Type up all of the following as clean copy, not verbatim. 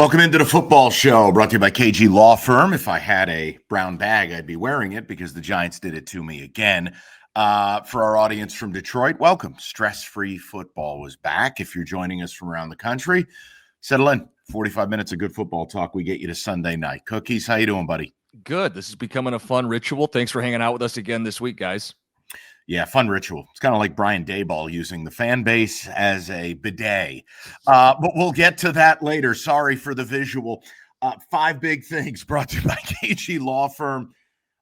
Welcome into the football show brought to you by KG Law Firm. If I had a brown bag, I'd be wearing it because the Giants did it to me again. For our audience from Detroit, welcome. Stress-free football was back. If you're joining us from around the country, settle in. 45 minutes of good football talk. We get you to Sunday night. Cookies, how you doing, buddy? Good. This is becoming a fun ritual. Thanks for hanging out with us again this week, guys. Yeah, fun ritual. It's kind of like Brian Daboll using the fan base as a bidet. But we'll get to that later. Sorry for the visual. 5 big things brought to you by KG Law Firm.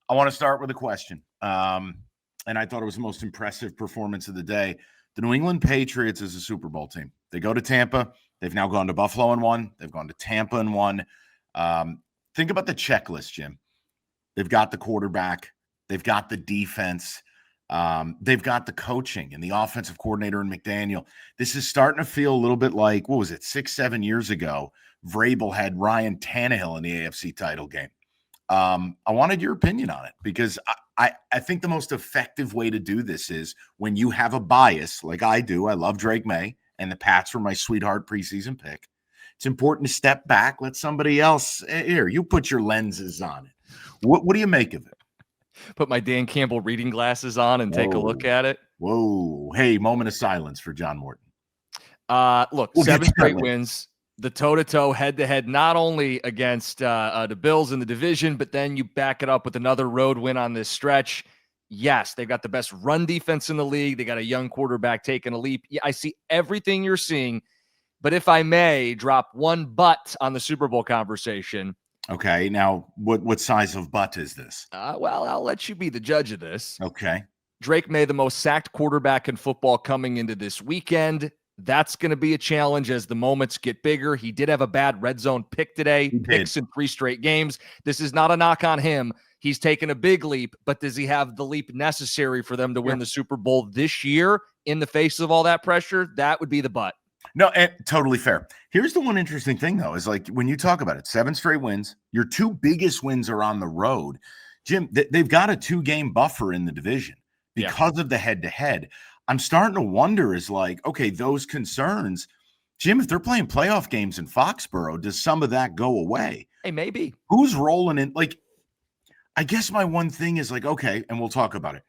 I want to start with a question. And I thought it was the most impressive performance of the day. The New England Patriots is a Super Bowl team. They go to Tampa. They've now gone to Buffalo and won. They've gone to Tampa and won. Think about the checklist, Jim. They've got the quarterback. They've got the defense. They've got the coaching and the offensive coordinator in McDaniel. This is starting to feel a little bit like, what was it, 6-7 years ago, Vrabel had Ryan Tannehill in the AFC title game. I wanted your opinion on it because I think the most effective way to do this is when you have a bias like I do. I love Drake May, and the Pats were my sweetheart preseason pick. It's important to step back, let somebody else, here, you put your lenses on it. What do you make of it? Put my Dan Campbell reading glasses on and take a look at it. Whoa. Hey, moment of silence for John Morton. Look, 7 straight wins, the toe-to-toe, head-to-head, not only against the Bills in the division, but then you back it up with another road win on this stretch. Yes, they've got the best run defense in the league. They got a young quarterback taking a leap. Yeah, I see everything you're seeing, but if I may drop one but on the Super Bowl conversation. Okay, now what size of butt is this? Well, I'll let you be the judge of this. Okay. Drake May, the most sacked quarterback in football coming into this weekend. That's going to be a challenge as the moments get bigger. He did have a bad red zone pick today, picks in 3 straight games. This is not a knock on him. He's taken a big leap, but does he have the leap necessary for them to win the Super Bowl this year in the face of all that pressure? That would be the but. No, totally fair. Here's the one interesting thing, though, is like when you talk about it, 7 straight wins, your 2 biggest wins are on the road. Jim, they've got a 2-game buffer in the division because of the head-to-head. I'm starting to wonder is like, okay, those concerns, Jim, if they're playing playoff games in Foxborough, does some of that go away? Hey, maybe. Who's rolling in? Like, I guess my one thing is like, okay, and we'll talk about it.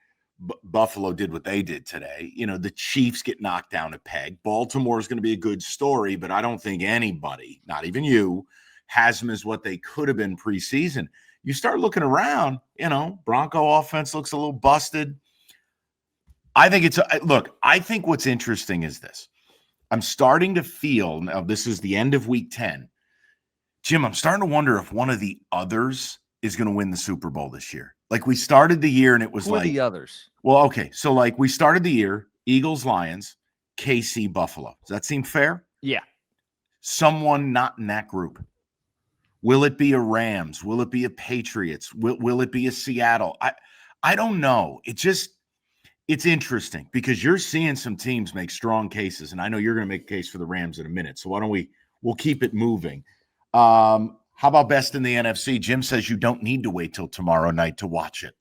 Buffalo did what they did today. You know, the Chiefs get knocked down a peg. Baltimore is going to be a good story, but I don't think anybody, not even you, has them as what they could have been preseason. You start looking around, you know, Bronco offense looks a little busted. I think I think what's interesting is this. I'm starting to feel, now this is the end of week 10. Jim, I'm starting to wonder if one of the others is going to win the Super Bowl this year. Like we started the year and it was Who are the others? Well, okay. So like we started the year, Eagles, Lions, KC, Buffalo. Does that seem fair? Yeah. Someone not in that group. Will it be a Rams? Will it be a Patriots? Will it be a Seattle? I don't know. It's interesting because you're seeing some teams make strong cases, and I know you're going to make a case for the Rams in a minute. So why don't we'll keep it moving. How about best in the NFC? Jim says you don't need to wait till tomorrow night to watch it.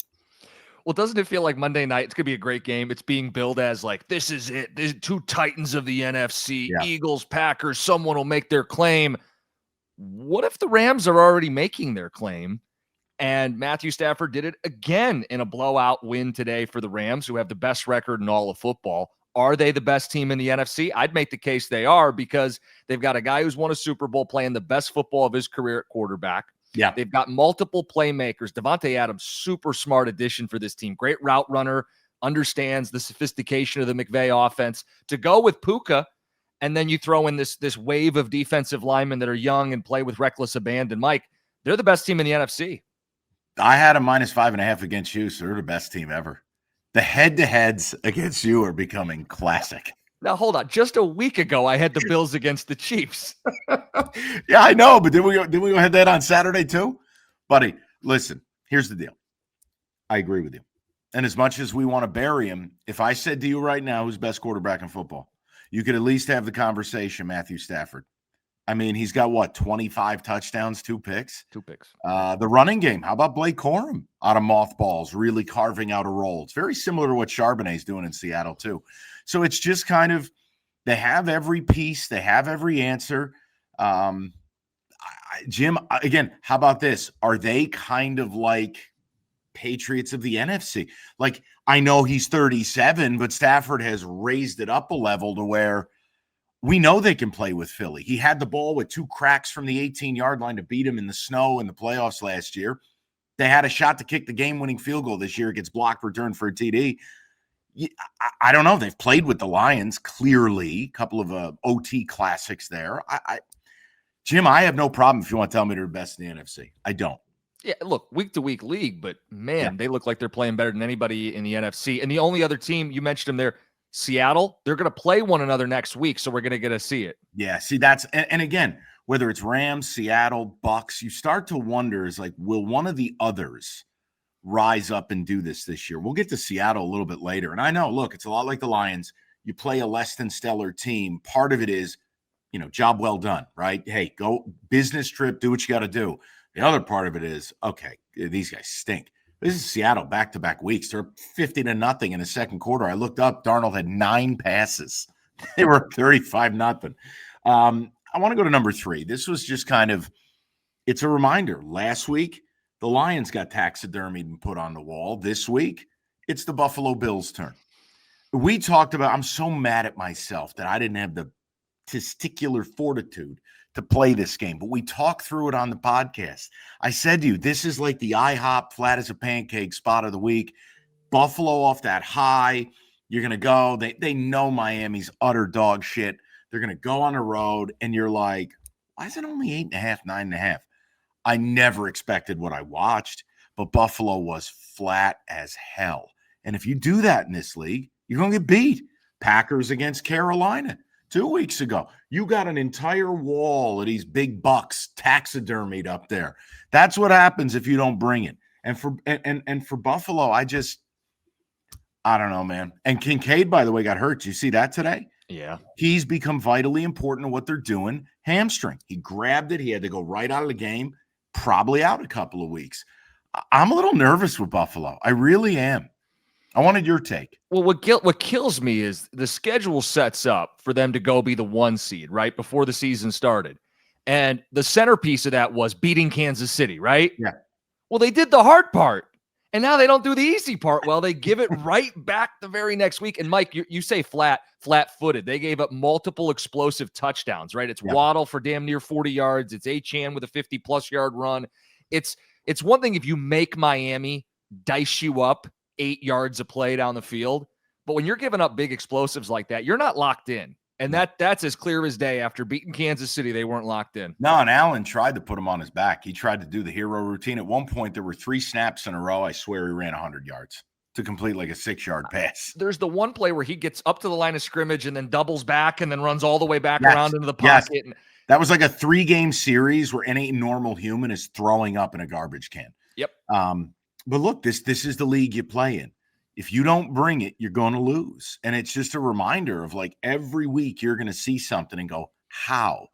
Well, doesn't it feel like Monday night, it's going to be a great game? It's being billed as like, this is it. There's 2 titans of the NFC, Eagles, Packers, someone will make their claim. What if the Rams are already making their claim? And Matthew Stafford did it again in a blowout win today for the Rams, who have the best record in all of football. Are they the best team in the NFC? I'd make the case they are because they've got a guy who's won a Super Bowl playing the best football of his career at quarterback. Yeah. They've got multiple playmakers. Devontae Adams, super smart addition for this team. Great route runner, understands the sophistication of the McVay offense. To go with Puka, and then you throw in this wave of defensive linemen that are young and play with reckless abandon. Mike, they're the best team in the NFC. I had a -5.5 against you, so they're the best team ever. The head-to-heads against you are becoming classic. Now, hold on. Just a week ago, I had the Bills against the Chiefs. Yeah, I know, but did we go head-to-head on Saturday too? Buddy, listen, here's the deal. I agree with you. And as much as we want to bury him, if I said to you right now who's best quarterback in football, you could at least have the conversation, Matthew Stafford. I mean, he's got, 25 touchdowns, 2 picks? 2 picks. The running game, how about Blake Corum out of mothballs, really carving out a role? It's very similar to what Charbonnet's doing in Seattle, too. So it's just kind of, they have every piece. They have every answer. Jim, again, how about this? Are they kind of like Patriots of the NFC? Like, I know he's 37, but Stafford has raised it up a level to where we know they can play with Philly. He had the ball with 2 cracks from the 18-yard line to beat him in the snow in the playoffs last year. They had a shot to kick the game-winning field goal this year. It gets blocked, returned for a TD. I don't know. They've played with the Lions, clearly. A couple of OT classics there. Jim, I have no problem if you want to tell me they're the best in the NFC. I don't. Yeah, look, week-to-week league, but, man, they look like they're playing better than anybody in the NFC. And the only other team, you mentioned them there, Seattle, they're going to play one another next week, so we're going to get to see it. Yeah, see, that's and again, whether it's Rams, Seattle, Bucks, you start to wonder, is like, will one of the others rise up and do this year? We'll get to Seattle a little bit later. And I know, look, it's a lot like the Lions. You play a less than stellar team. Part of it is, job well done, right? Hey, go business trip, do what you got to do. The other part of it is, okay, these guys stink. This is Seattle back-to-back weeks. They're 50-0 in the second quarter. I looked up, Darnold had 9 passes. They were 35-0. I want to go to number 3. This was just kind of, it's a reminder. Last week, the Lions got taxidermied and put on the wall. This week, it's the Buffalo Bills' turn. We talked about, I'm so mad at myself that I didn't have the testicular fortitude to play this game, but we talked through it on the podcast. I said to you, this is like the IHOP flat as a pancake spot of the week. Buffalo off that high. You're going to go. They know Miami's utter dog shit. They're going to go on the road, and you're like, why is it only 8.5, 9.5? I never expected what I watched, but Buffalo was flat as hell. And if you do that in this league, you're going to get beat. Packers against Carolina 2 weeks ago. You got an entire wall of these big bucks taxidermied up there. That's what happens if you don't bring it. And for Buffalo, I don't know, man. And Kincaid, by the way, got hurt. Did you see that today? Yeah. He's become vitally important to what they're doing. Hamstring. He grabbed it. He had to go right out of the game. Probably out a couple of weeks. I'm a little nervous with Buffalo. I really am. I wanted your take. Well, what kills me is the schedule sets up for them to go be the 1 seed, right, before the season started. And the centerpiece of that was beating Kansas City, right? Yeah. Well, they did the hard part. And now they don't do the easy part well. They give it right back the very next week. And, Mike, you say flat-footed. They gave up multiple explosive touchdowns, right? It's Waddle for damn near 40 yards. It's Achane with a 50-plus yard run. It's one thing if you make Miami dice you up 8 yards of play down the field. But when you're giving up big explosives like that, you're not locked in. And that's as clear as day. After beating Kansas City, they weren't locked in. No, and Allen tried to put him on his back. He tried to do the hero routine. At one point, there were 3 snaps in a row. I swear he ran 100 yards to complete like a 6-yard pass. There's the one play where he gets up to the line of scrimmage and then doubles back and then runs all the way back around into the pocket. Yes. That was like a 3-game series where any normal human is throwing up in a garbage can. Yep. But look, this is the league you play in. If you don't bring it, you're going to lose. And it's just a reminder of like every week you're going to see something and go, how?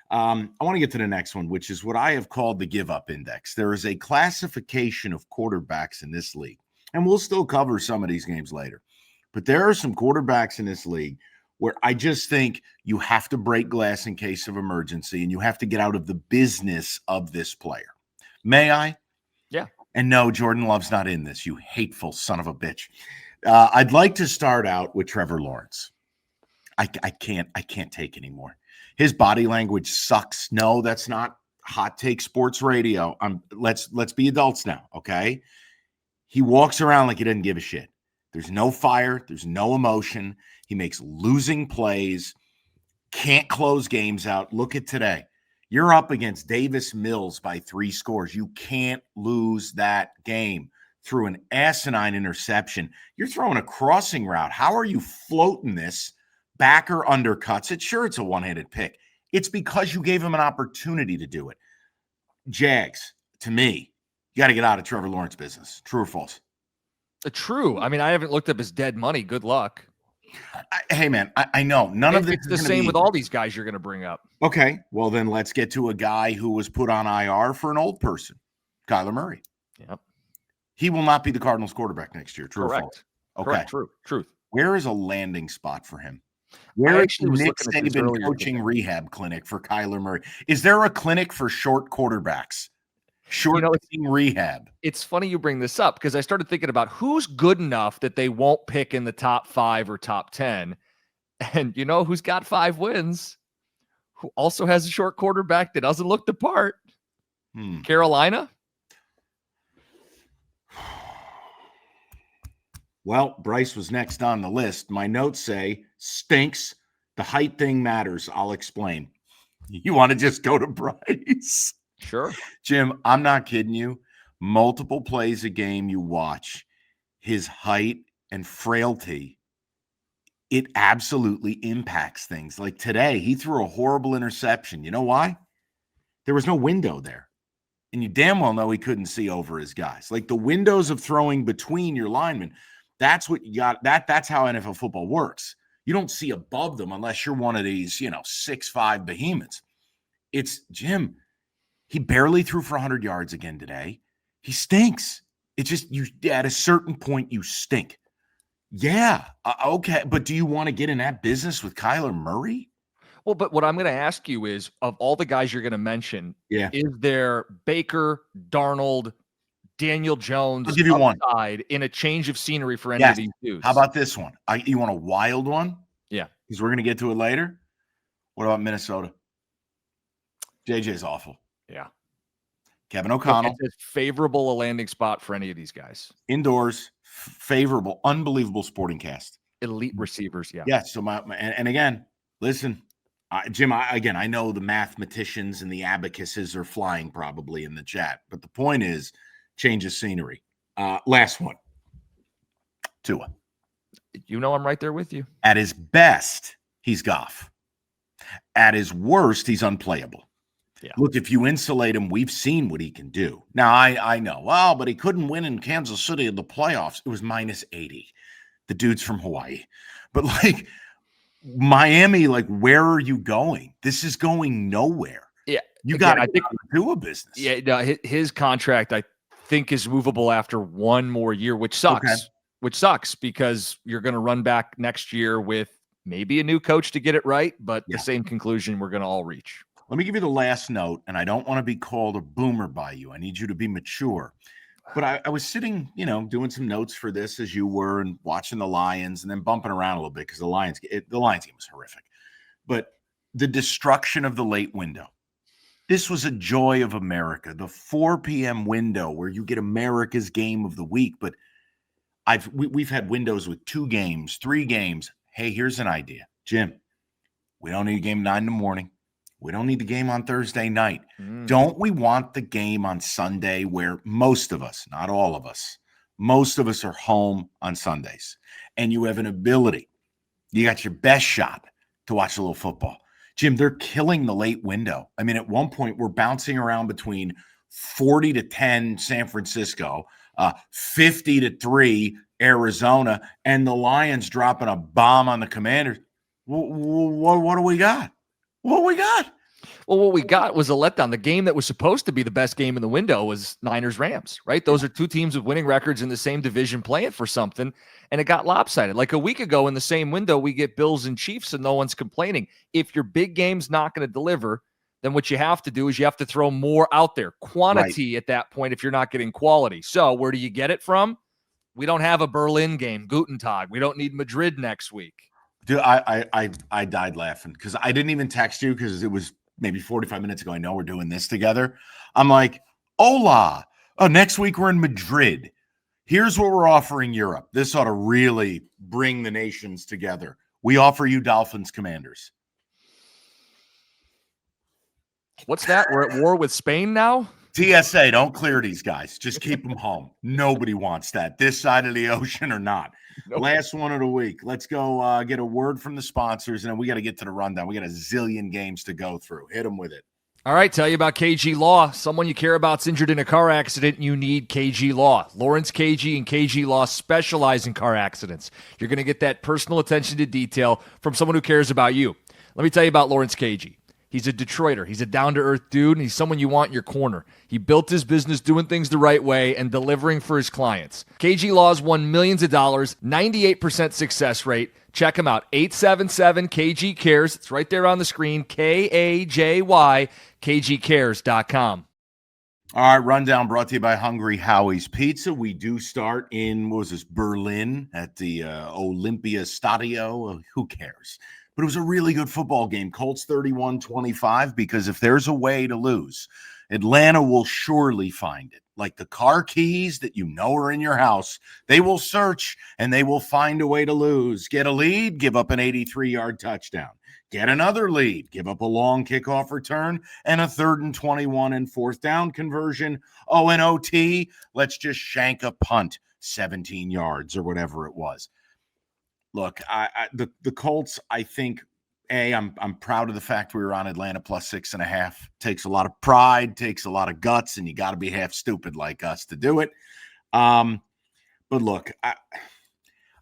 I want to get to the next one, which is what I have called the give up index. There is a classification of quarterbacks in this league, and we'll still cover some of these games later. But there are some quarterbacks in this league where I just think you have to break glass in case of emergency and you have to get out of the business of this player. May I? Yeah. And no, Jordan Love's not in this, you hateful son of a bitch. I'd like to start out with Trevor Lawrence. I can't take anymore. His body language sucks. No, that's not hot take sports radio. Let's be adults now, okay? He walks around like he doesn't give a shit. There's no fire. There's no emotion. He makes losing plays. Can't close games out. Look at today. You're up against Davis Mills by 3 scores. You can't lose that game through an asinine interception. You're throwing a crossing route. How are you floating this? Backer undercuts it. Sure, it's a one-handed pick. It's because you gave him an opportunity to do it. Jags, to me, you got to get out of Trevor Lawrence business. True or false? True. I mean, I haven't looked up his dead money. Good luck. Hey, man, I know. None of this is the same with all these guys you're going to bring up. Okay, well, then let's get to a guy who was put on IR for an old person, Kyler Murray. Yep. He will not be the Cardinals quarterback next year. True or false? Okay. Correct. Truth. Where is a landing spot for him? Where I is actually the was Nick looking at this Saban earlier coaching today. rehab clinic for Kyler Murray? Is there a clinic for short quarterbacks? Short rehab. It's funny you bring this up because I started thinking about who's good enough that they won't pick in the top 5 or top 10. And you know who's got 5 wins? Who also has a short quarterback that doesn't look the part? Carolina? Well, Bryce was next on the list. My notes say, stinks. The height thing matters. I'll explain. You want to just go to Bryce? Sure. Jim, I'm not kidding you. Multiple plays a game you watch, his height and frailty, it absolutely impacts things. Like today, he threw a horrible interception. You know why? There was no window there. And you damn well know he couldn't see over his guys. Like the windows of throwing between your linemen, that's what you got. That's how NFL football works. You don't see above them unless you're one of these, 6'5" behemoths. It's Jim. He barely threw for 100 yards again today. He stinks. It's just you at a certain point you stink. Yeah, okay, but do you want to get in that business with Kyler Murray? Well, but what I'm going to ask you is, of all the guys you're going to mention, is there Baker, Darnold, Daniel Jones I'll give you one in a change of scenery for any of these dudes? How about this one? You want a wild one? Yeah. Because we're going to get to it later. What about Minnesota? JJ's awful. Yeah. Kevin O'Connell. Look, it's as favorable a landing spot for any of these guys. Indoors, favorable, unbelievable sporting cast. Elite receivers, yeah. Yeah, so and again, listen, Jim, I know the mathematicians and the abacuses are flying probably in the chat, but the point is change of scenery. Last one. Tua. You know I'm right there with you. At his best, he's Goff. At his worst, he's unplayable. Yeah. Look, if you insulate him, we've seen what he can do. Now, I know, well, but he couldn't win in Kansas City in the playoffs. It was -80. The dude's from Hawaii. But, like, Miami, like, where are you going? This is going nowhere. Yeah. You got to do a business. Yeah, no, his contract, I think, is movable after one more year, which sucks. Okay. Which sucks because you're going to run back next year with maybe a new coach to get it right, but the same conclusion we're going to all reach. Let me give you the last note, and I don't want to be called a boomer by you. I need you to be mature. But I was sitting, doing some notes for this as you were and watching the Lions and then bumping around a little bit because the Lions game was horrific. But the destruction of the late window. This was a joy of America, the 4 p.m. window where you get America's game of the week. But we've had windows with 2 games, 3 games. Hey, here's an idea. Jim, we don't need a game 9 in the morning. We don't need the game on Thursday night. Don't we want the game on Sunday where most of us, not all of us, most of us are home on Sundays and you have an ability, you got your best shot to watch a little football. Jim, they're killing the late window. I mean, at one point we're bouncing around between 40-10 San Francisco, 50-3 Arizona, and the Lions dropping a bomb on the Commanders. What do we got? What we got? Well, what we got was a letdown. The game that was supposed to be the best game in the window was Niners-Rams, right? Those are 2 teams with winning records in the same division playing for something, and it got lopsided. Like a week ago in the same window, we get Bills and Chiefs, and no one's complaining. If your big game's not going to deliver, then what you have to do is you have to throw more out there. Quantity at that point if you're not getting quality. So where do you get it from? We don't have a Berlin game, Guten Tag. We don't need Madrid next week. Dude, I died laughing because I didn't even text you because it was maybe 45 minutes ago. I know we're doing this together. I'm like, hola. Oh, next week we're in Madrid. Here's what we're offering Europe. This ought to really bring the nations together. We offer you Dolphins Commanders. What's that? We're at war with Spain now? TSA, don't clear these guys. Just keep them home. Nobody wants that, this side of the ocean or not. Nope. Last one of the week. Let's go get a word from the sponsors, and then we got to get to the rundown. We got a zillion games to go through. Hit them with it. All right, tell you about KG Law. Someone you care about's injured in a car accident, you need KG Law. Lawrence KG and KG Law specialize in car accidents. You're going to get that personal attention to detail from someone who cares about you. Let me tell you about Lawrence KG. He's a Detroiter. He's a down-to-earth dude, and he's someone you want in your corner. He built his business doing things the right way and delivering for his clients. KG Law's won millions of dollars, 98% success rate. Check him out, 877-KG Cares. It's right there on the screen, KAJY, KGCares.com. All right, rundown brought to you by Hungry Howie's Pizza. We do start in, what was this, Berlin at the Olympia Stadio. Who cares? But it was a really good football game. Colts 31-25, because if there's a way to lose, Atlanta will surely find it. Like the car keys that you know are in your house, they will search and they will find a way to lose. Get a lead, give up an 83-yard touchdown. Get another lead, give up a long kickoff return and a 3rd and 21 and 4th down conversion. Oh, and OT, let's just shank a punt 17 yards or whatever it was. Look, the Colts, I think, I'm proud of the fact we were on Atlanta plus 6.5. Takes a lot of pride, takes a lot of guts, and you got to be half stupid like us to do it. But look,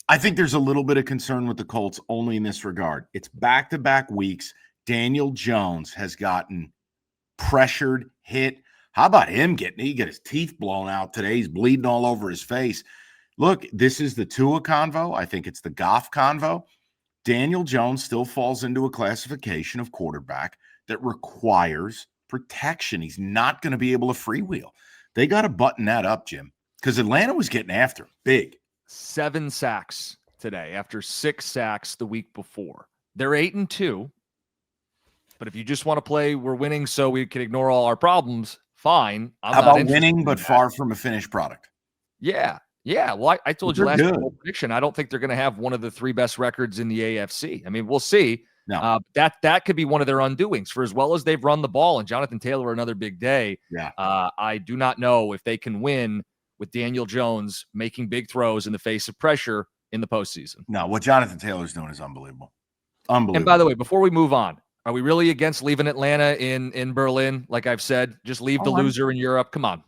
I think there's a little bit of concern with the Colts only in this regard. It's back-to-back weeks. Daniel Jones has gotten pressured, hit. How about him he got his teeth blown out today? He's bleeding all over his face. Look, this is the Tua convo. I think it's the Goff convo. Daniel Jones still falls into a classification of quarterback that requires protection. He's not going to be able to freewheel. They got to button that up, Jim, because Atlanta was getting after him big. 7 sacks today after 6 sacks the week before. They're 8-2. But if you just want to play, we're winning so we can ignore all our problems, fine. How about winning but far from a finished product? Yeah. Yeah, well, I told you last prediction, I don't think they're going to have one of the 3 best records in the AFC. I mean, we'll see. No. That could be one of their undoings. For as well as they've run the ball, and Jonathan Taylor another big day, I do not know if they can win with Daniel Jones making big throws in the face of pressure in the postseason. No, what Jonathan Taylor's doing is unbelievable. Unbelievable. And by the way, before we move on, are we really against leaving Atlanta in Berlin? Like I've said, just leave the loser in Europe. Come on.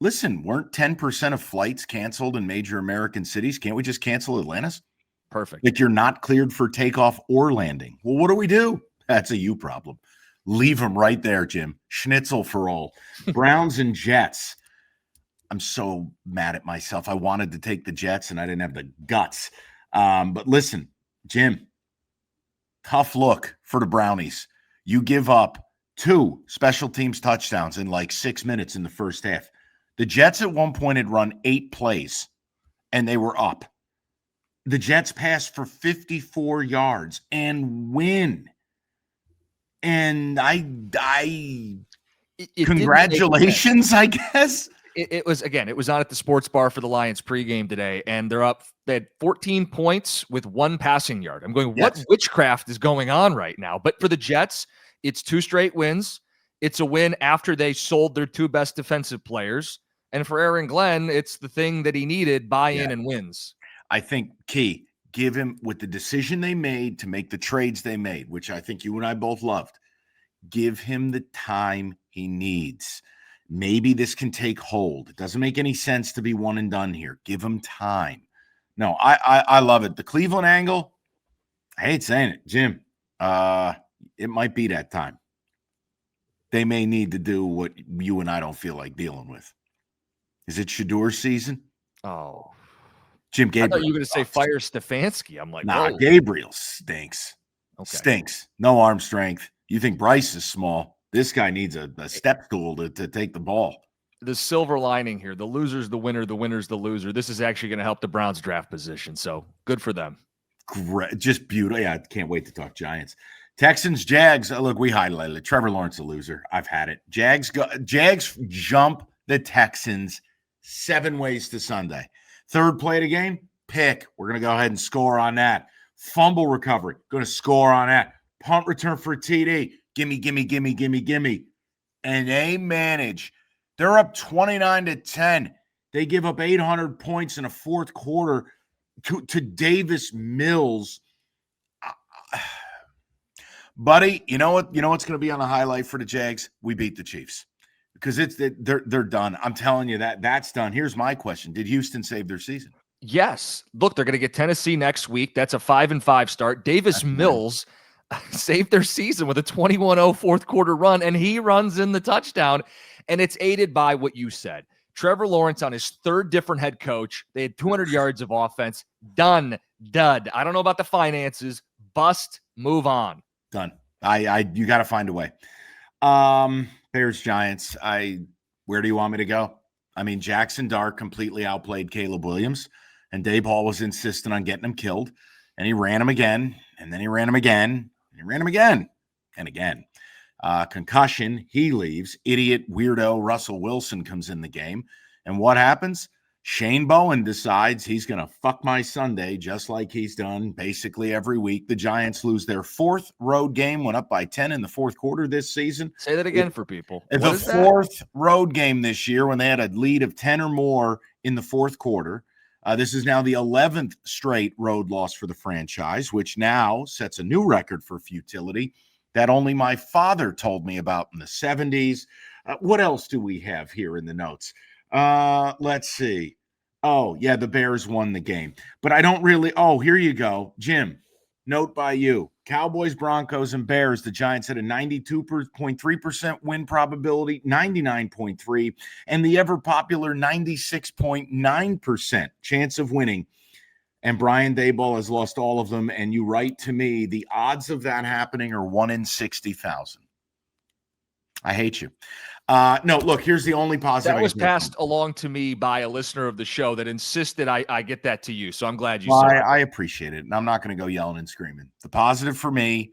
Listen, weren't 10% of flights canceled in major American cities? Can't we just cancel Atlanta's? Perfect. Like you're not cleared for takeoff or landing. Well, what do we do? That's a you problem. Leave them right there, Jim. Schnitzel for all. Browns and Jets. I'm so mad at myself. I wanted to take the Jets and I didn't have the guts. But listen, Jim, tough look for the Brownies. You give up 2 special teams touchdowns in like 6 minutes in the first half. The Jets at one point had run 8 plays, and they were up. The Jets passed for 54 yards and win. And congratulations, I guess. It was on at the sports bar for the Lions pregame today, and they're up. They had 14 points with 1 passing yard. I'm going, what witchcraft is going on right now? But for the Jets, it's 2 straight wins. It's a win after they sold their 2 best defensive players. And for Aaron Glenn, it's the thing that he needed, buy-in and wins. I think key, give him with the decision they made to make the trades they made, which I think you and I both loved, give him the time he needs. Maybe this can take hold. It doesn't make any sense to be one and done here. Give him time. No, I love it. The Cleveland angle, I hate saying it, Jim, it might be that time. They may need to do what you and I don't feel like dealing with. Is it Shador season? Oh. Jim Gabriel. I thought you were going to say fire Stefanski. I'm like, nah, Gabriel stinks. Okay. Stinks. No arm strength. You think Bryce is small. This guy needs a step stool to take the ball. The silver lining here, the loser's the winner, the winner's the loser. This is actually going to help the Browns draft position, so good for them. Great. Just beautiful. Yeah, I can't wait to talk Giants. Texans, Jags. Look, we highlighted it. Trevor Lawrence, a loser. I've had it. Jags jump the Texans 7 ways to Sunday. 3rd play of the game, pick. We're going to go ahead and score on that. Fumble recovery, going to score on that. Punt return for a TD. Gimme. And they manage. They're up 29-10. They give up 800 points in a 4th quarter to Davis Mills. Buddy, you know what's going to be on the highlight for the Jags? We beat the Chiefs. Because they're done. I'm telling you that's done. Here's my question. Did Houston save their season? Yes. Look, they're going to get Tennessee next week. That's a 5-5 start. Davis Mills, saved their season with a 21-0 fourth quarter run, and he runs in the touchdown, and it's aided by what you said. Trevor Lawrence on his third different head coach. They had 200 yards of offense. Done. Dud. I don't know about the finances. Bust. Move on. Done. You got to find a way. Bears, Giants. Where do you want me to go? I mean, Jackson Dart completely outplayed Caleb Williams, and Dave Hall was insistent on getting him killed, and he ran him again, and then he ran him again, and he ran him again, and again. Concussion, he leaves. Idiot, weirdo Russell Wilson comes in the game. And what happens? Shane Bowen decides he's going to fuck my Sunday, just like he's done basically every week. The Giants lose their fourth road game, went up by 10 in the fourth quarter this season. Say that again for people. The fourth road game this year when they had a lead of 10 or more in the fourth quarter. This is now the 11th straight road loss for the franchise, which now sets a new record for futility that only my father told me about in the 70s. What else do we have here in the notes? Let's see. Oh, yeah, the Bears won the game. But I don't really – oh, here you go. Jim, note by you. Cowboys, Broncos, and Bears. The Giants had a 92.3% win probability, 99.3%, and the ever-popular 96.9% chance of winning. And Brian Daboll has lost all of them. And you write to me, the odds of that happening are 1 in 60,000. I hate you. No, look, here's the only positive. That was passed along to me by a listener of the show that insisted I get that to you. So I'm glad you saw it. I appreciate it. And I'm not going to go yelling and screaming. The positive for me,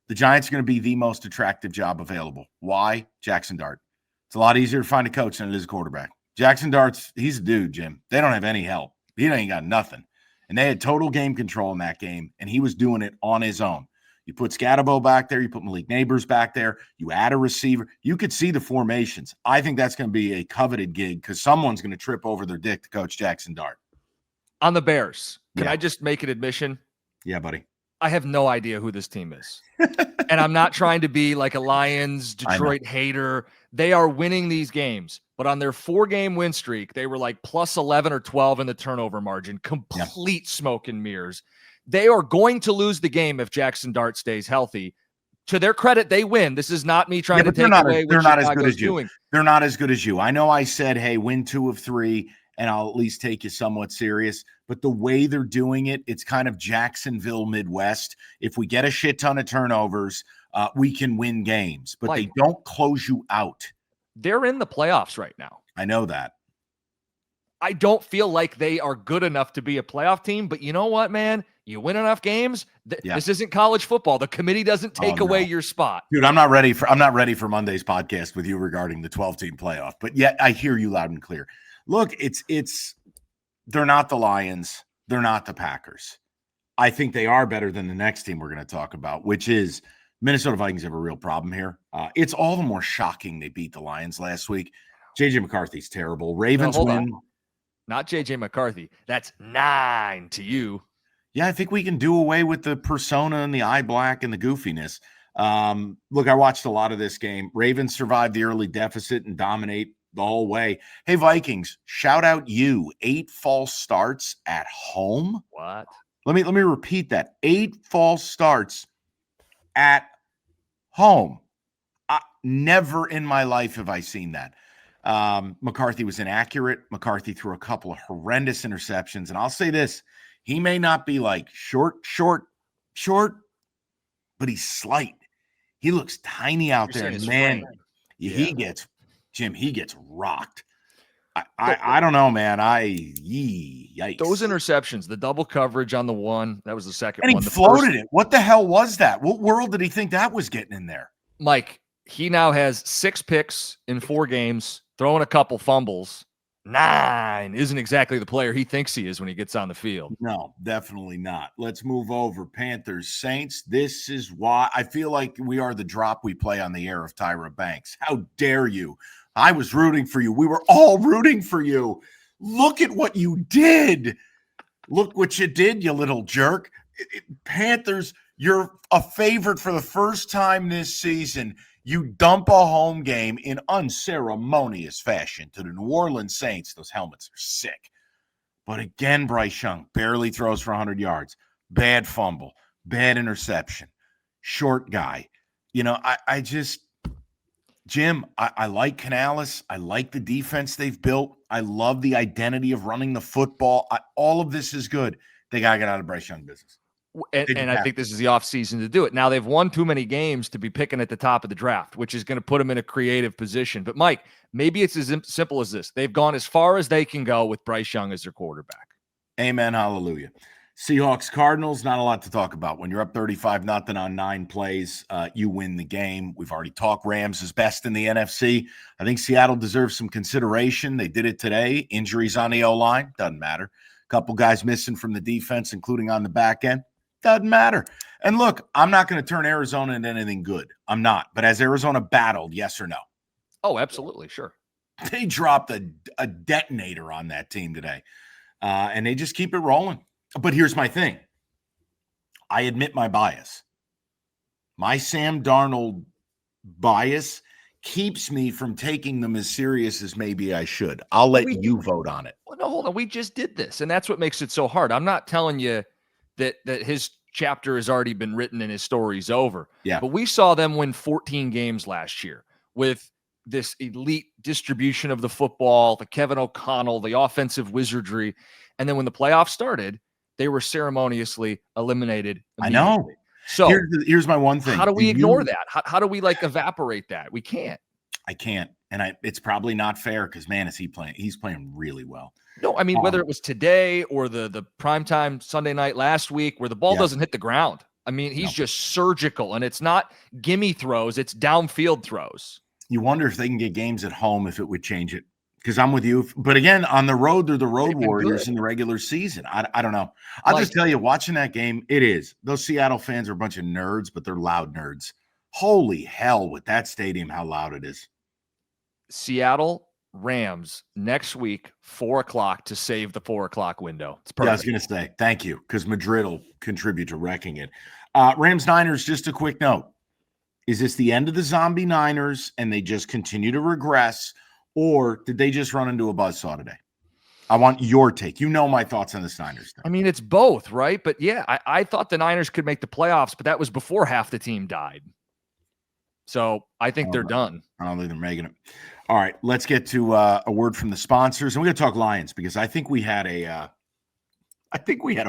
the Giants are going to be the most attractive job available. Why? Jackson Dart. It's a lot easier to find a coach than it is a quarterback. Jackson Dart's, he's a dude, Jim. They don't have any help. He ain't got nothing. And they had total game control in that game, and he was doing it on his own. You put Scatterbo back there. You put Malik Neighbors back there. You add a receiver. You could see the formations. I think that's going to be a coveted gig because someone's going to trip over their dick to coach Jackson Dart. On the Bears, can I just make an admission? Yeah, buddy. I have no idea who this team is. And I'm not trying to be like a Lions, Detroit hater. They are winning these games. But on their 4-game win streak, they were like plus 11 or 12 in the turnover margin. Complete smoke and mirrors. They are going to lose the game if Jackson Dart stays healthy. To their credit, they win. This is not me trying to take away what Chicago's doing. They're not as good as you. I know I said, hey, win 2 of 3, and I'll at least take you somewhat serious. But the way they're doing it, it's kind of Jacksonville Midwest. If we get a shit ton of turnovers, we can win games. But they don't close you out. They're in the playoffs right now. I know that. I don't feel like they are good enough to be a playoff team. But you know what, man? You win enough games. This isn't college football. The committee doesn't take away your spot. Dude, I'm not ready for Monday's podcast with you regarding the 12-team playoff. But yet I hear you loud and clear. Look, they're not the Lions. They're not the Packers. I think they are better than the next team we're going to talk about, which is Minnesota Vikings have a real problem here. It's all the more shocking they beat the Lions last week. J.J. McCarthy's terrible. Ravens win. Not J.J. McCarthy. That's 9 to you. Yeah, I think we can do away with the persona and the eye black and the goofiness. Look, I watched a lot of this game. Ravens survived the early deficit and dominate the whole way. Hey, Vikings, shout out you. 8 false starts at home. What? Let me repeat that. 8 false starts at home. Never in my life have I seen that. McCarthy was inaccurate. McCarthy threw a couple of horrendous interceptions. And I'll say this, he may not be like short, but he's slight. He looks tiny out there. Man, he gets rocked. I don't know, man. Yikes. Those interceptions, the double coverage on the one, that was the second one. And he floated it. What the hell was that? What world did he think that was getting in there? Mike, he now has 6 picks in 4 games, throwing a couple fumbles. 9 isn't exactly the player he thinks he is when he gets on the field. No, definitely not. Let's move over. Panthers, Saints. This is why I feel like we are the drop we play on the air of Tyra Banks. How dare you? I was rooting for you. We were all rooting for you. Look at what you did. Look what you did, you little jerk. Panthers, you're a favorite for the first time this season. You dump a home game in unceremonious fashion to the New Orleans Saints. Those helmets are sick. But again, Bryce Young barely throws for 100 yards. Bad fumble. Bad interception. short guy. I just, Jim, I like Canales. I like the defense they've built. I love the identity of running the football. All of this is good. They got to get out of Bryce Young business. And I think this is the offseason to do it. Now, they've won too many games to be picking at the top of the draft, which is going to put them in a creative position. But, Mike, maybe it's as simple as this. They've gone as far as they can go with Bryce Young as their quarterback. Amen. Hallelujah. Seahawks, Cardinals, not a lot to talk about. When you're up 35-0 on 9 plays, you win the game. We've already talked Rams is best in the NFC. I think Seattle deserves some consideration. They did it today. Injuries on the O-line, doesn't matter. A couple guys missing from the defense, including on the back end. Doesn't matter. And look, I'm not going to turn Arizona into anything good. I'm not. But has Arizona battled, yes or no? Oh, absolutely. Sure. They dropped a detonator on that team today. And they just keep it rolling. But here's my thing. I admit my bias. My Sam Darnold bias keeps me from taking them as serious as maybe I should. I'll let you vote on it. Well, no, hold on. We just did this, and that's what makes it so hard. I'm not telling you that his chapter has already been written and his story's over. Yeah. But we saw them win 14 games last year with this elite distribution of the football, the Kevin O'Connell, the offensive wizardry. And then when the playoffs started, they were ceremoniously eliminated immediately. I know. So here's my one thing. How do we ignore that? How do we evaporate that? We can't. I can't. And it's probably not fair because, man, is he playing? He's playing really well. No, I mean, whether it was today or the primetime Sunday night last week where the ball doesn't hit the ground. I mean, he's just surgical, and it's not gimme throws. It's downfield throws. You wonder if they can get games at home, if it would change it. Because I'm with you. But again, on the road, they're the road warriors in the regular season. I don't know. I'll just tell you, watching that game, it is. Those Seattle fans are a bunch of nerds, but they're loud nerds. Holy hell with that stadium, how loud it is. Seattle Rams next week, 4:00 to save the 4:00 window. It's perfect. Yeah, I was going to say, thank you, because Madrid will contribute to wrecking it. Rams Niners, just a quick note. Is this the end of the zombie Niners and they just continue to regress? Or did they just run into a buzzsaw today? I want your take. You know my thoughts on the Niners. I mean, it's both, right? But yeah, I thought the Niners could make the playoffs, but that was before half the team died. So I think they're done. I don't think they're making it. All right, let's get to a word from the sponsors. And we're going to talk Lions because I think we had a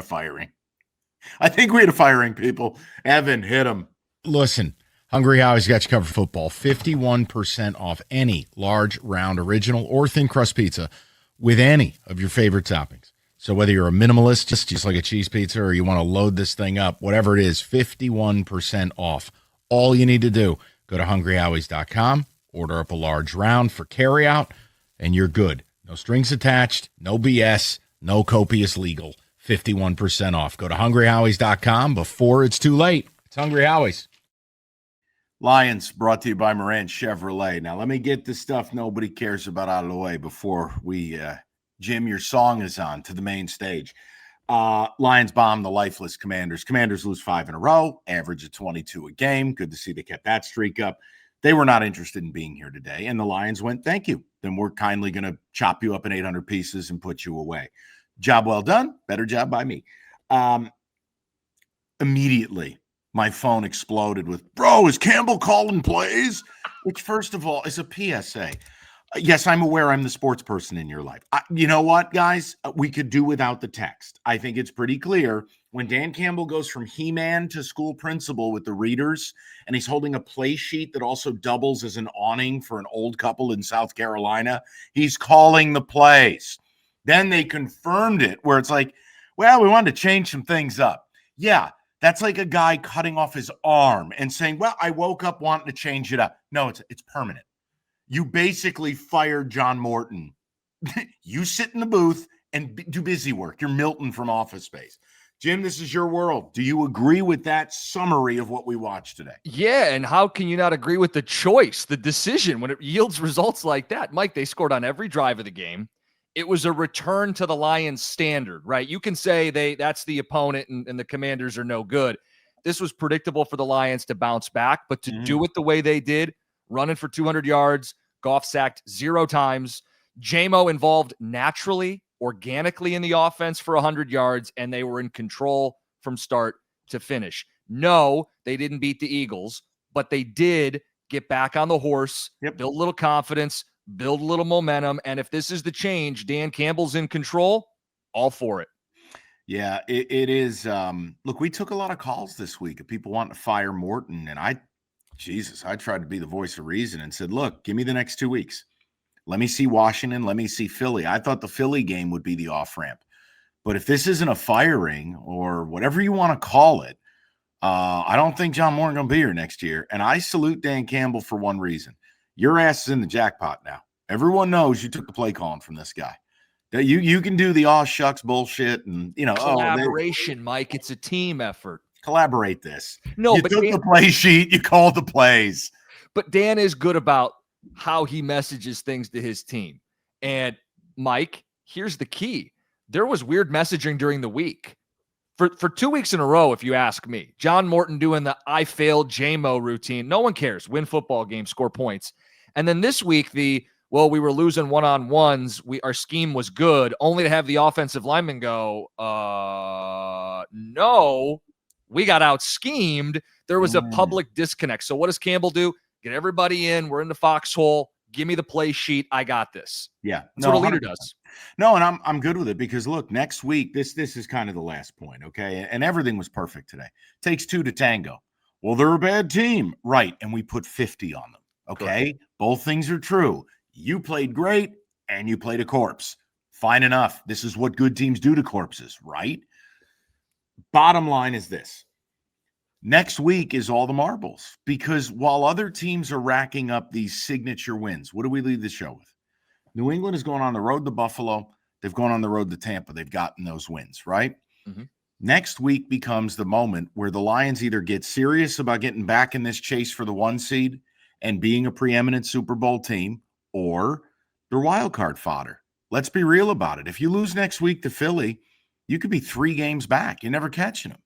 firing. I think we had a firing, people. Evan, hit him. Listen. Hungry Howie's got you covered football. 51% off any large, round, original, or thin crust pizza with any of your favorite toppings. So whether you're a minimalist, just like a cheese pizza, or you want to load this thing up, whatever it is, 51% off. All you need to do, go to hungryhowies.com, order up a large round for carryout, and you're good. No strings attached, no BS, no copious legal. 51% off. Go to hungryhowies.com before it's too late. It's Hungry Howie's. Lions brought to you by Moran Chevrolet. Now, let me get the stuff nobody cares about out of the way before we, Jim, your song is on to the main stage. Lions bomb the lifeless Commanders. Commanders lose 5 in a row, average of 22 a game. Good to see they kept that streak up. They were not interested in being here today, and the Lions went, thank you. Then we're kindly going to chop you up in 800 pieces and put you away. Job well done. Better job by me. Immediately, my phone exploded with, bro, is Campbell calling plays? Which, first of all, is a PSA. Yes, I'm aware I'm the sports person in your life. You know what, guys? We could do without the text. I think it's pretty clear when Dan Campbell goes from He-Man to school principal with the readers, and he's holding a play sheet that also doubles as an awning for an old couple in South Carolina, he's calling the plays. Then they confirmed it where it's like, well, we wanted to change some things up. Yeah. That's like a guy cutting off his arm and saying, well, I woke up wanting to change it up. No, it's permanent. You basically fired John Morton. You sit in the booth and do busy work. You're Milton from Office Space. Jim, this is your world. Do you agree with that summary of what we watched today? Yeah, and how can you not agree with the choice, the decision, when it yields results like that? Mike, they scored on every drive of the game. It was a return to the Lions standard, right? You can say that's the opponent and the Commanders are no good. This was predictable for the Lions to bounce back, but to do it the way they did, running for 200 yards, Goff sacked 0 times, J-Mo involved naturally, organically in the offense for 100 yards, and they were in control from start to finish. No, they didn't beat the Eagles, but they did get back on the horse, build a little confidence, build a little momentum. And if this is the change, Dan Campbell's in control, all for it. Yeah, it is. Look, we took a lot of calls this week of people wanting to fire Morton. And I tried to be the voice of reason and said, look, give me the next 2 weeks. Let me see Washington. Let me see Philly. I thought the Philly game would be the off-ramp. But if this isn't a firing or whatever you want to call it, I don't think John Morton going to be here next year. And I salute Dan Campbell for one reason. Your ass is in the jackpot now. Everyone knows you took the play calling from this guy. You can do the aw shucks bullshit and collaboration, Mike. It's a team effort. Collaborate this. No, you but took the play sheet, you called the plays. But Dan is good about how he messages things to his team. And Mike, here's the key. There was weird messaging during the week. For 2 weeks in a row, if you ask me, John Morton doing the I failed JMO routine. No one cares. Win football games, score points. And then this week, we were losing one-on-ones. Our scheme was good, only to have the offensive lineman go, no, we got out-schemed. There was a public disconnect. So what does Campbell do? Get everybody in. We're in the foxhole. Give me the play sheet. I got this. Yeah. That's what a leader does. No, and I'm good with it because, look, next week, this is kind of the last point, okay? And everything was perfect today. Takes two to tango. Well, they're a bad team. Right, and we put 50 on them, okay? Correct. Both things are true. You played great, and you played a corpse. Fine enough. This is what good teams do to corpses, right? Bottom line is this. Next week is all the marbles because while other teams are racking up these signature wins, what do we leave the show with? New England is going on the road to Buffalo. They've gone on the road to Tampa. They've gotten those wins, right? Mm-hmm. Next week becomes the moment where the Lions either get serious about getting back in this chase for the 1 seed and being a preeminent Super Bowl team, or they're wild card fodder. Let's be real about it. If you lose next week to Philly, you could be 3 games back. You're never catching them.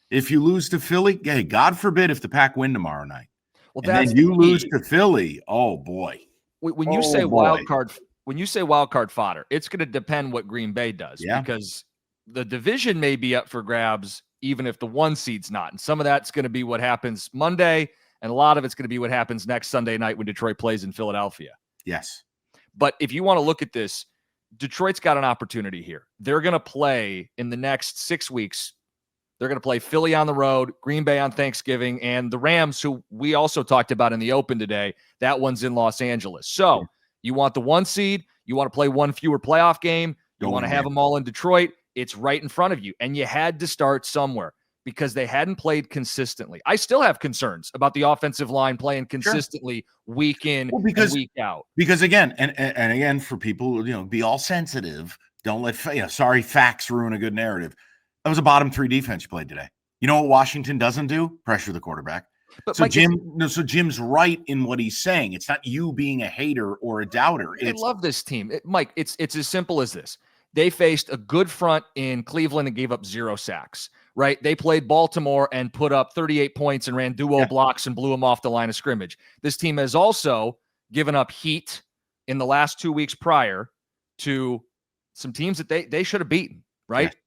If you lose to Philly, hey, God forbid if the Pack win tomorrow night. Well, and then you lose to Philly, oh boy. When you say wild card fodder, it's going to depend what Green Bay does because the division may be up for grabs even if the 1 seed's not. And some of that's going to be what happens Monday, and a lot of it's going to be what happens next Sunday night when Detroit plays in Philadelphia. Yes. But if you want to look at this, Detroit's got an opportunity here. They're going to play in the next 6 weeks. They're going to play Philly on the road, Green Bay on Thanksgiving, and the Rams, who we also talked about in the open today, that one's in Los Angeles. So you want the 1 seed, you want to play one fewer playoff game, you want to have them all in Detroit, it's right in front of you. And you had to start somewhere because they hadn't played consistently. I still have concerns about the offensive line playing consistently week in and week out. Because again, and again, for people, be all sensitive, don't let facts ruin a good narrative. That was a bottom 3 defense you played today. You know what Washington doesn't do? Pressure the quarterback. But so Mike, Jim's right in what he's saying. It's not you being a hater or a doubter. I love this team. Mike, it's as simple as this. They faced a good front in Cleveland and gave up 0 sacks, right? They played Baltimore and put up 38 points and ran duo blocks and blew them off the line of scrimmage. This team has also given up heat in the last 2 weeks prior to some teams that they should have beaten, right? Yeah.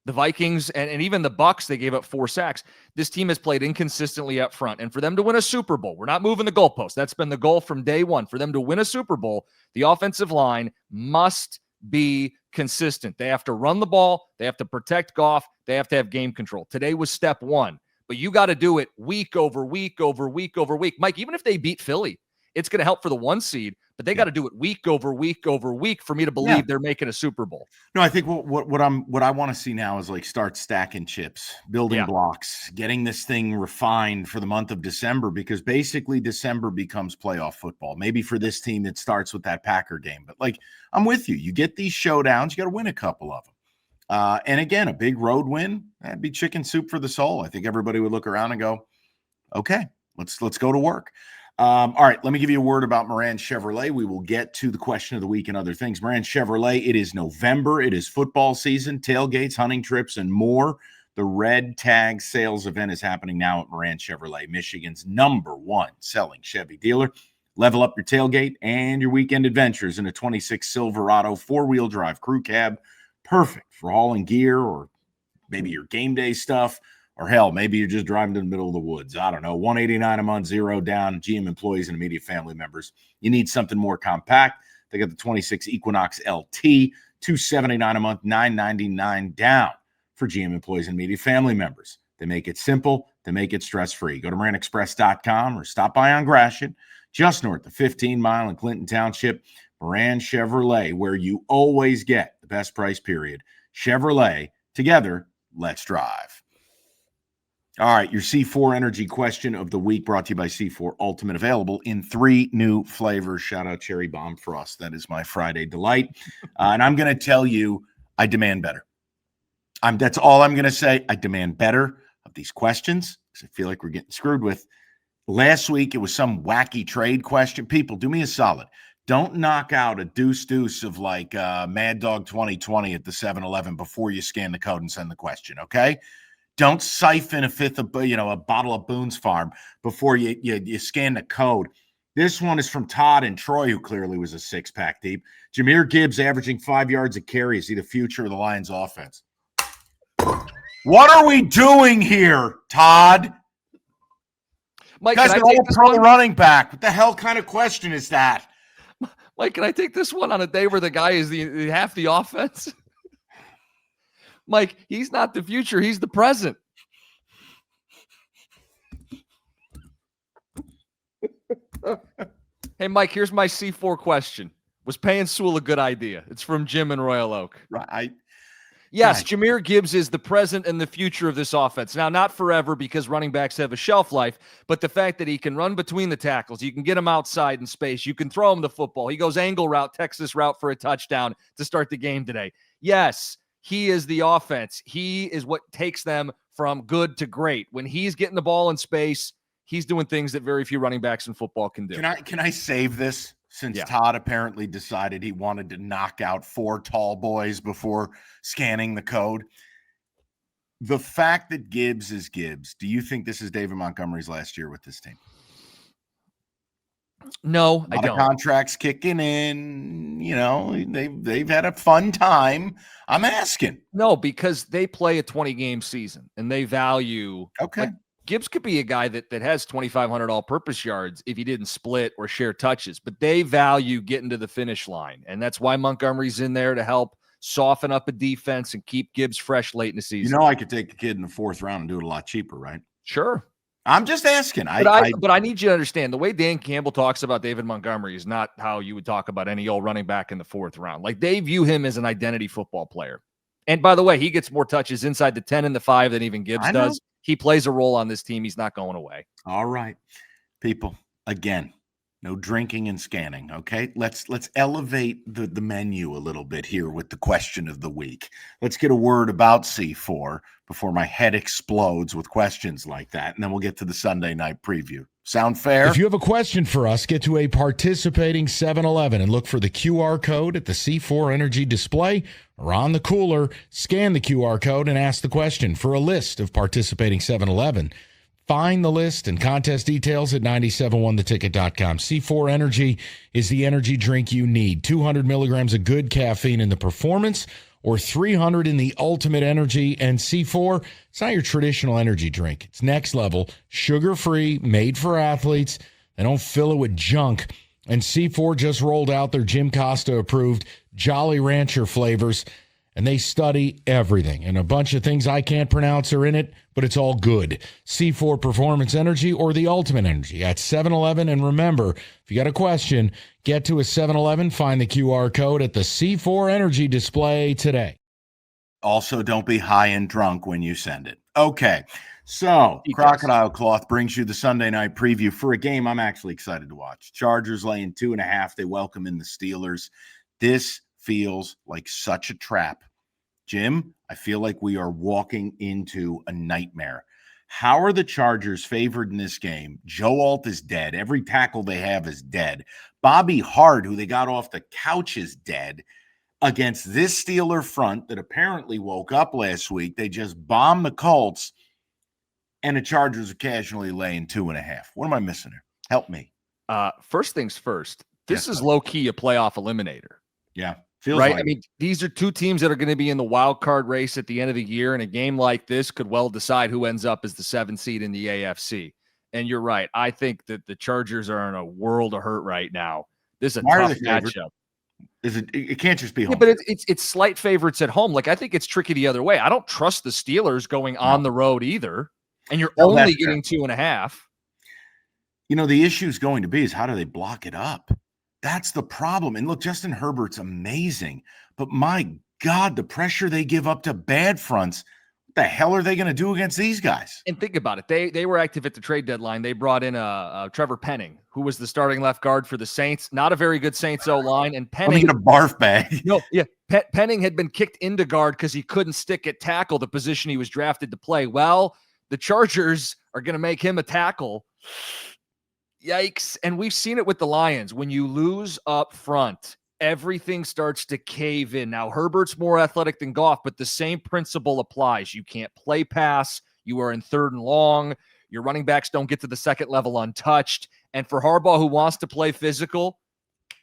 The Vikings and even the Bucks, they gave up 4 sacks. This team has played inconsistently up front. And for them to win a Super Bowl, we're not moving the goalpost. That's been the goal from day one. For them to win a Super Bowl, the offensive line must be consistent. They have to run the ball. They have to protect Goff. They have to have game control. Today was step 1. But you got to do it week over week over week over week. Mike, even if they beat Philly, it's going to help for the 1 seed, but they got to do it week over week over week for me to believe they're making a Super Bowl. No, I think what I want to see now is start stacking chips, building blocks, getting this thing refined for the month of December, because basically December becomes playoff football. Maybe for this team, it starts with that Packer game, but I'm with you. You get these showdowns, you got to win a couple of them. And again, a big road win, that'd be chicken soup for the soul. I think everybody would look around and go, okay, let's go to work. All right, let me give you a word about Moran Chevrolet. We will get to the question of the week and other things. Moran Chevrolet, it is November. It is football season, tailgates, hunting trips, and more. The Red Tag sales event is happening now at Moran Chevrolet, Michigan's #1 selling Chevy dealer. Level up your tailgate and your weekend adventures in a 26 Silverado 4-wheel drive crew cab. Perfect for hauling gear or maybe your game day stuff, Or hell, maybe you're just driving to the middle of the woods. I don't know. $189 a month, 0 down, GM employees and immediate family members. You need something more compact. They got the 26 Equinox LT, $279 a month, $999 down for GM employees and immediate family members. They make it simple. They make it stress-free. Go to MoranExpress.com or stop by on Gratiot, just north of 15 Mile in Clinton Township. Moran Chevrolet, where you always get the best price, period. Chevrolet, together, let's drive. All right, your C4 Energy question of the week brought to you by C4 Ultimate, available in 3 new flavors. Shout out Cherry Bomb Frost. That is my Friday delight. And I'm going to tell you, I demand better. That's all I'm going to say. I demand better of these questions because I feel like we're getting screwed with. Last week, it was some wacky trade question. People, do me a solid. Don't knock out a deuce of like Mad Dog 2020 at the 7-Eleven before you scan the code and send the question, okay? Don't siphon a bottle of Boone's Farm before you scan the code. This one is from Todd and Troy, who clearly was a 6-pack deep. Jahmyr Gibbs averaging 5 yards a carry. Is he the future of the Lions offense? What are we doing here, Todd? Mike, guy's an old pro running back. What the hell kind of question is that? Mike, can I take this one on a day where the guy is the half the offense? Mike, he's not the future. He's the present. Hey, Mike, here's my C4 question. Was paying Sewell a good idea? It's from Jim in Royal Oak. Right. Yes, Jahmyr Gibbs is the present and the future of this offense. Now, not forever because running backs have a shelf life, but the fact that he can run between the tackles, you can get him outside in space, you can throw him the football. He goes angle route, Texas route for a touchdown to start the game today. Yes, he is the offense. He is what takes them from good to great. When he's getting the ball in space, he's doing things that very few running backs in football can do. Can I save this? Since Todd apparently decided he wanted to knock out 4 tall boys before scanning the code. The fact that Gibbs is Gibbs, do you think this is David Montgomery's last year with this team? No, I don't. Contracts kicking in, they've had a fun time. I'm asking. No, because they play a 20-game season and they value. Okay. Gibbs could be a guy that has 2,500 all-purpose yards if he didn't split or share touches, but they value getting to the finish line, and that's why Montgomery's in there to help soften up a defense and keep Gibbs fresh late in the season. I could take a kid in the 4th round and do it a lot cheaper, right? Sure. I'm just asking. But I need you to understand, the way Dan Campbell talks about David Montgomery is not how you would talk about any old running back in the 4th round. Like, they view him as an identity football player. And by the way, he gets more touches inside the 10 and the 5 than even Gibbs does. He plays a role on this team. He's not going away. All right. People, again, no drinking and scanning, okay? Let's elevate the menu a little bit here with the question of the week. Let's get a word about C4 before my head explodes with questions like that, and then we'll get to the Sunday night preview. Sound fair? If you have a question for us, get to a participating 7-Eleven and look for the QR code at the C4 Energy display or on the cooler. Scan the QR code and ask the question for a list of participating 7-Eleven. Find the list and contest details at 971theticket.com. C4 Energy is the energy drink you need. 200 milligrams of good caffeine in the performance or 300 in the ultimate energy. And C4, it's not your traditional energy drink. It's next level, sugar-free, made for athletes. They don't fill it with junk. And C4 just rolled out their Jim Costa approved Jolly Rancher flavors, and they study everything. And a bunch of things I can't pronounce are in it, but it's all good. C4 Performance Energy or the Ultimate Energy at 7-Eleven. And remember, if you got a question, get to a 7-Eleven, find the QR code at the C4 Energy display today. Also, don't be high and drunk when you send it. Okay, so Crocodile Cloth brings you the Sunday night preview for a game I'm actually excited to watch. Chargers laying 2.5. They welcome in the Steelers. This feels like such a trap. Jim, I feel like we are walking into a nightmare. How are the Chargers favored in this game? Joe Alt is dead. Every tackle they have is dead. Bobby Hart, who they got off the couch, is dead. Against this Steeler front that apparently woke up last week, they just bombed the Colts, and the Chargers are casually laying 2.5. What am I missing here? Help me. First things first. This is low-key a playoff eliminator. Yeah. Feels right? like I mean, these are two teams that are going to be in the wild card race at the end of the year, and a game like this could well decide who ends up as the 7th seed in the AFC. And you're right. I think that the Chargers are in a world of hurt right now. This is a tough matchup. Is it? It can't just be home. Yeah, but it's slight favorites at home. Like, I think it's tricky the other way. I don't trust the Steelers going on the road either. And you're only getting 2.5. You know, the issue is going to be is how do they block it up? That's the problem. And look, Justin Herbert's amazing, but my God, the pressure they give up to bad fronts. What the hell are they going to do against these guys? And think about it. They were active at the trade deadline. They brought in Trevor Penning, who was the starting left guard for the Saints. Not a very good Saints O-line. And Penning, a barf bag. No, yeah. Penning had been kicked into guard because he couldn't stick at tackle, the position he was drafted to play. Well, the Chargers are going to make him a tackle. Yikes. And we've seen it with the Lions. When you lose up front, everything starts to cave in. Now, Herbert's more athletic than Goff, but the same principle applies. You can't play pass. You are in 3rd and long. Your running backs don't get to the second level untouched. And for Harbaugh, who wants to play physical,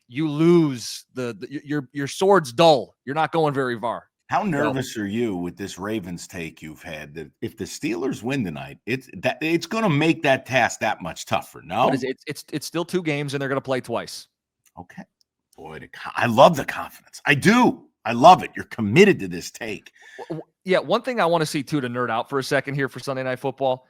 you lose. Your sword's dull. You're not going very far. How nervous are you with this Ravens take you've had that if the Steelers win tonight, it's going to make that task that much tougher? No, it's still 2 games and they're going to play twice. Okay, boy, I love the confidence. I do. I love it. You're committed to this take. Yeah, one thing I want to see too, to nerd out for a second here for Sunday Night Football,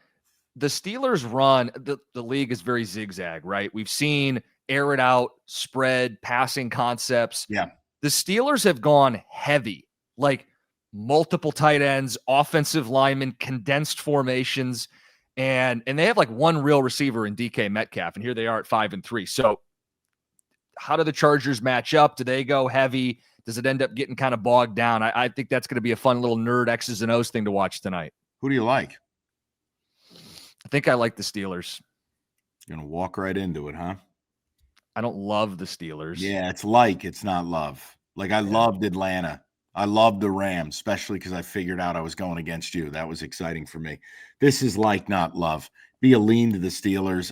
the Steelers run the league is very zigzag, right? We've seen air it out, spread, passing concepts. Yeah, the Steelers have gone heavy. Like multiple tight ends, offensive linemen, condensed formations, and they have like one real receiver in DK Metcalf, and here they are at 5-3. So how do the Chargers match up? Do they go heavy? Does it end up getting kind of bogged down? I think that's going to be a fun little nerd X's and O's thing to watch tonight. Who do you like? I think I like the Steelers. You're going to walk right into it, huh? I don't love the Steelers. Yeah, it's not love. Like I loved Atlanta. I love the Rams, especially because I figured out I was going against you. That was exciting for me. This is like not love. Be a lean to the Steelers.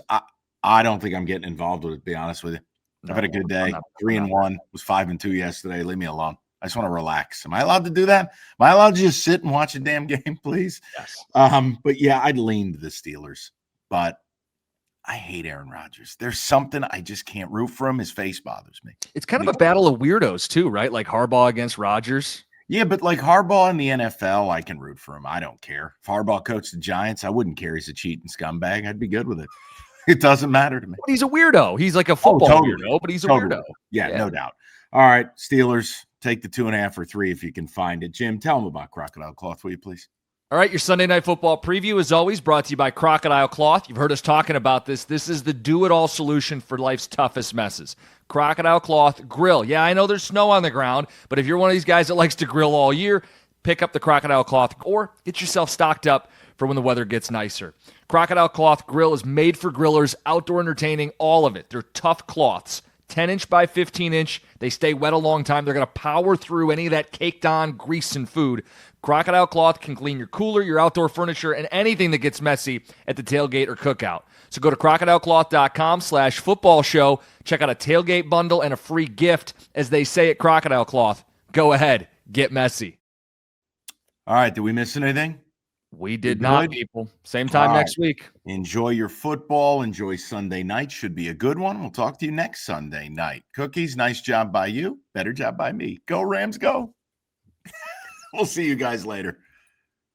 I don't think I'm getting involved with it, to be honest with you. I've had a good day. 3-1. Was 5-2 yesterday. Leave me alone. I just want to relax. Am I allowed to do that? Am I allowed to just sit and watch a damn game, please? Yes. But yeah, I'd lean to the Steelers. But I hate Aaron Rodgers. There's something I just can't root for him. His face bothers me. It's kind of a battle of weirdos too, right? Like Harbaugh against Rodgers. Yeah, but like Harbaugh in the NFL, I can root for him. I don't care. If Harbaugh coached the Giants, I wouldn't care. He's a cheating scumbag. I'd be good with it. It doesn't matter to me. But he's a weirdo. He's like a football weirdo, but he's a weirdo. Yeah, no doubt. All right, Steelers, take the 2.5 or 3 if you can find it. Jim, tell them about Crocodile Cloth, will you please? All right, your Sunday Night Football preview is always brought to you by Crocodile Cloth. You've heard us talking about this. This is the do-it-all solution for life's toughest messes. Crocodile Cloth Grill. Yeah, I know there's snow on the ground, but if you're one of these guys that likes to grill all year, pick up the Crocodile Cloth or get yourself stocked up for when the weather gets nicer. Crocodile Cloth Grill is made for grillers, outdoor entertaining, all of it. They're tough cloths. 10-inch by 15-inch. They stay wet a long time. They're going to power through any of that caked-on grease and food. Crocodile Cloth can clean your cooler, your outdoor furniture, and anything that gets messy at the tailgate or cookout. So go to crocodilecloth.com/football show. Check out a tailgate bundle and a free gift. As they say at Crocodile Cloth, go ahead, get messy. All right, did we miss anything? We did not, people. Same time next week. Enjoy your football. Enjoy Sunday night. Should be a good one. We'll talk to you next Sunday night. Cookies, nice job by you. Better job by me. Go Rams, go. We'll see you guys later.